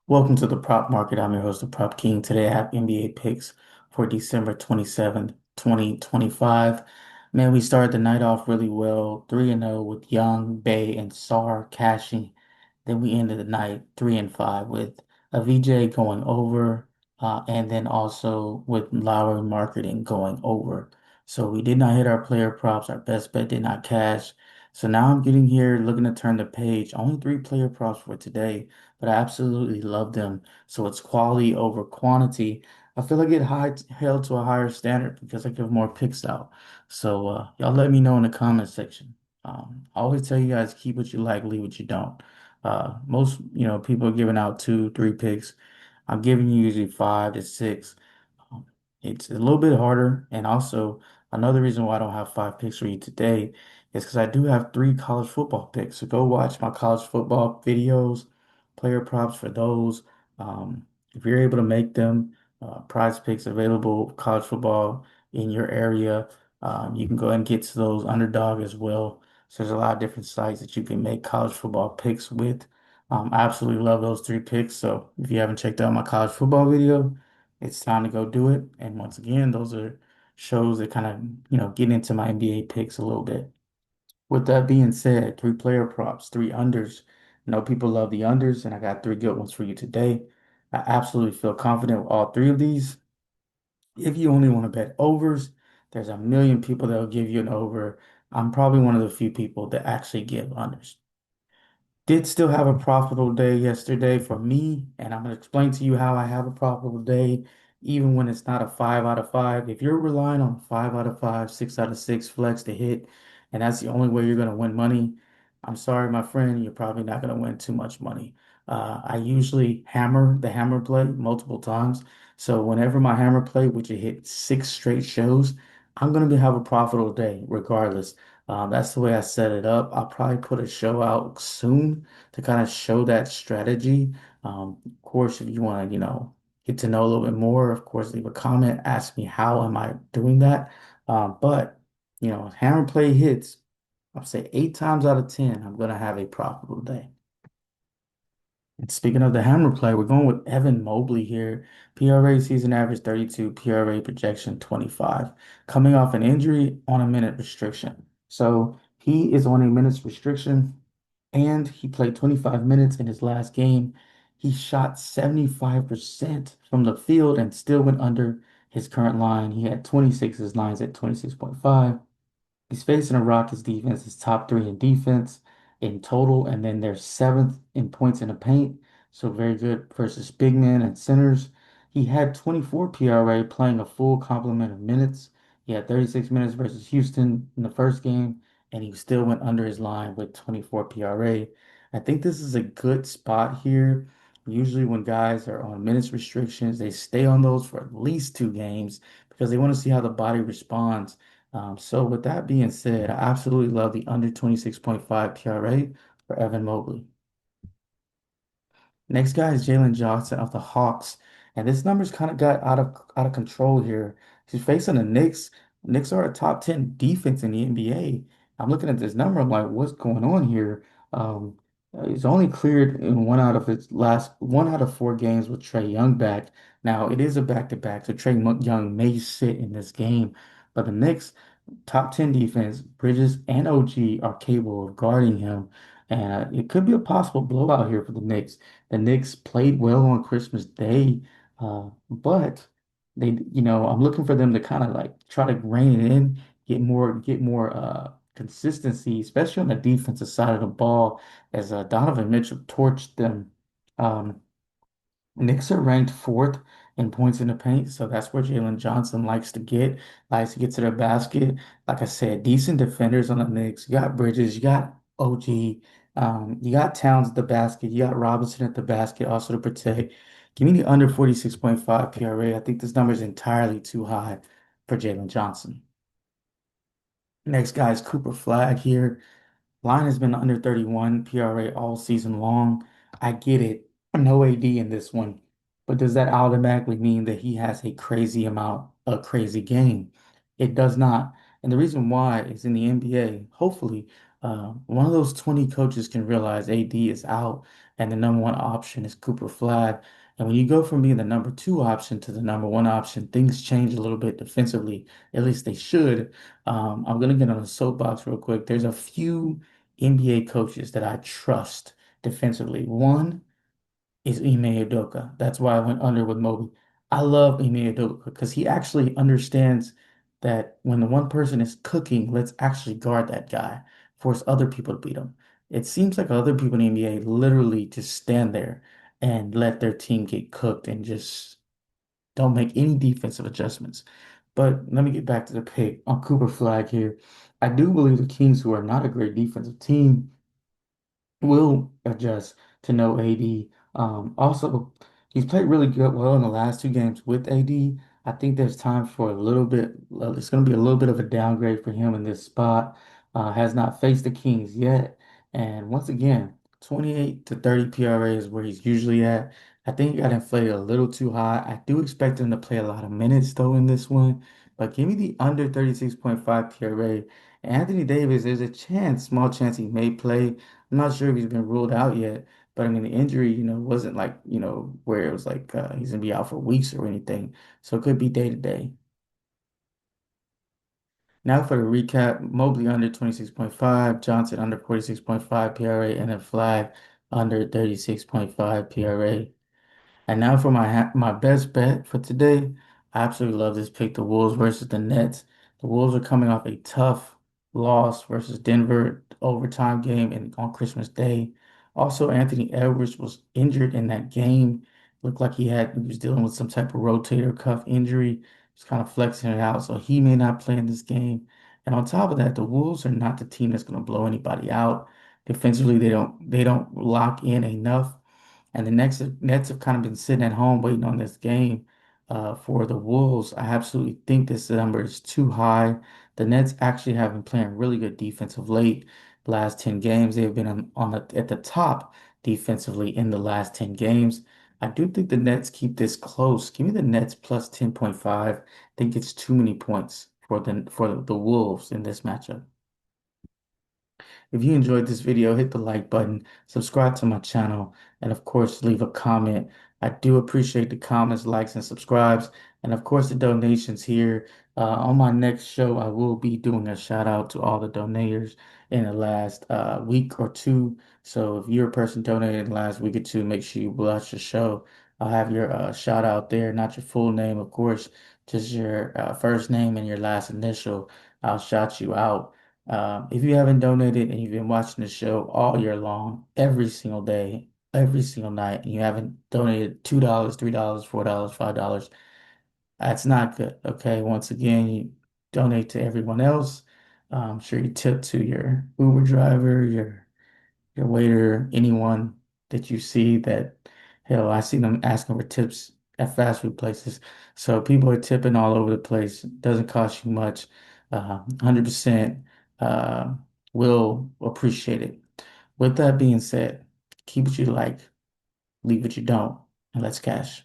Welcome to the Prop Market. I'm your host, the Prop King. Today I have NBA picks for December 27th, 2025. Man, we started the night off really well, 3-0 with Young, Bay, and Sar cashing. Then we ended the night 3-5 with a VJ going over, and then also with Lowry marketing going over. So we did not hit our player props. Our best bet did not cash. So now I'm getting here looking to turn the page. Only three player props for today, but I absolutely love them. So it's quality over quantity. I feel like it held to a higher standard because I give more picks out. So y'all let me know in the comment section. I always tell you guys keep what you like, leave what you don't. Most people are giving out two, three picks. I'm giving you usually 5 to 6. Um, it's a little bit harder, and also another reason why I don't have 5 picks for you today is because I do have three college football picks. So go watch my college football videos, player props for those. If you're able to make them, prize picks available, college football in your area, you can go ahead and get to those underdog as well. So there's a lot of different sites that you can make college football picks with. I absolutely love those three picks. So if you haven't checked out my college football video, it's time to go do it. And once again, those are shows that kind of, get into my NBA picks a little bit. With that being said, three player props, three unders. I know people love the unders, and I got three good ones for you today. I absolutely feel confident with all three of these. If you only want to bet overs, there's a million people that will give you an over. I'm probably one of the few people that actually give unders. Did still have a profitable day yesterday for me, and I'm going to explain to you how I have a profitable day, even when it's not a 5 out of 5. If you're relying on 5 out of 5, 6 out of 6 flex to hit, and that's the only way you're going to win money, I'm sorry, my friend, you're probably not going to win too much money. I usually hammer the hammer play multiple times. So whenever my hammer play, which it hit 6 straight shows, I'm going to have a profitable day regardless. That's the way I set it up. I'll probably put a show out soon to kind of show that strategy. Of course, if you want to, get to know a little bit more, of course, leave a comment, ask me how am I doing that. But hammer play hits, I'll say 8 times out of 10, I'm gonna have a profitable day. And speaking of the hammer play, we're going with Evan Mobley here. PRA season average 32, PRA projection 25. Coming off an injury on a minute restriction. So he is on a minutes restriction and he played 25 minutes in his last game. He shot 75% from the field and still went under his current line. He had 26, his lines at 26.5. He's facing a Rockets defense is top three in defense in total, and then they're seventh in points in the paint. So very good versus big men and centers. He had 24 PRA playing a full complement of minutes. He had 36 minutes versus Houston in the first game, and he still went under his line with 24 PRA. I think this is a good spot here. Usually, when guys are on minutes restrictions, they stay on those for at least 2 games because they want to see how the body responds. So with that being said, I absolutely love the under 26.5 PRA for Evan Mobley. Next guy is Jalen Johnson of the Hawks, and this number's kind of got out of control here. He's facing the Knicks. Knicks are a top 10 defense in the NBA. I'm looking at this number. I'm like, what's going on here? Um, he's only cleared in one out of 4 games with Trey Young back. Now it is a back-to-back, so Young may sit in this game, but the Knicks top 10 defense, Bridges and OG are capable of guarding him. And it could be a possible blowout here for the Knicks. The Knicks played well on Christmas Day, but I'm looking for them to kind of like try to rein it in, get more consistency, especially on the defensive side of the ball, as Donovan Mitchell torched them. Um, Knicks are ranked fourth in points in the paint, so that's where Jalen Johnson likes to get to the basket. Like I said, decent defenders on the Knicks. You got Bridges, you got OG, you got Towns at the basket, you got Robinson at the basket also to protect. Give me the under 46.5 PRA. I think this number is entirely too high for Jalen Johnson. Next guy is Cooper Flagg here. Line has been under 31 PRA all season long. I get it. No AD in this one. But does that automatically mean that he has a crazy game? It does not. And the reason why is in the NBA, hopefully, One of those 20 coaches can realize AD is out and the number one option is Cooper Flagg. And when you go from being the number two option to the number one option, things change a little bit defensively. At least they should. I'm going to get on a soapbox real quick. There's a few NBA coaches that I trust defensively. One is Ime Udoka. That's why I went under with Mobley. I love Ime Udoka because he actually understands that when the one person is cooking, let's actually guard that guy, force other people to beat him. It seems like other people in the NBA literally just stand there and let their team get cooked and just don't make any defensive adjustments. But let me get back to the pick on Cooper Flag here. I do believe the Kings, who are not a great defensive team, will adjust to no AD. Also, he's played really good well in the last two games with AD. I think there's time for a little bit. It's going to be a little bit of a downgrade for him in this spot. Has not faced the Kings yet, and once again, 28 to 30 PRA is where he's usually at. I think he got inflated a little too high. I do expect him to play a lot of minutes though in this one, but give me the under 36.5 PRA. Anthony Davis, there's a chance, small chance he may play. I'm not sure if he's been ruled out yet, but I mean the injury, wasn't like, where it was like he's gonna be out for weeks or anything. So it could be day to day. Now for the recap, Mobley under 26.5, Johnson under 46.5 PRA, and then Flagg under 36.5 PRA. And now for my best bet for today. I absolutely love this pick, the Wolves versus the Nets. The Wolves are coming off a tough loss versus Denver overtime game on Christmas Day. Also, Anthony Edwards was injured in that game. Looked like he was dealing with some type of rotator cuff injury. He's kind of flexing it out, so he may not play in this game. And on top of that, the Wolves are not the team that's going to blow anybody out. Defensively, they don't lock in enough. And the Nets have kind of been sitting at home waiting on this game for the Wolves. I absolutely think this number is too high. The Nets actually have been playing really good defense of late. The last 10 games, they've been at the top defensively in the last 10 games. I do think the Nets keep this close. Give me the Nets plus 10.5. I think it's too many points for the Wolves in this matchup. If you enjoyed this video, hit the like button, subscribe to my channel, and of course, leave a comment. I do appreciate the comments, likes, and subscribes, and of course, the donations here. On my next show, I will be doing a shout out to all the donators in the last week or two. So if you're a person donated in the last week or two, make sure you watch the show. I'll have your shout out there, not your full name, of course, just your first name and your last initial. I'll shout you out. If you haven't donated and you've been watching the show all year long, every single day, every single night, and you haven't donated $2, $3, $4, $5, that's not good. Okay. Once again, you donate to everyone else. I'm sure you tip to your Uber driver, your waiter, anyone that you see that, hell, I see them asking for tips at fast food places. So people are tipping all over the place. Doesn't cost you much. 100% uh, will appreciate it. With that being said, keep what you like, leave what you don't, and let's cash.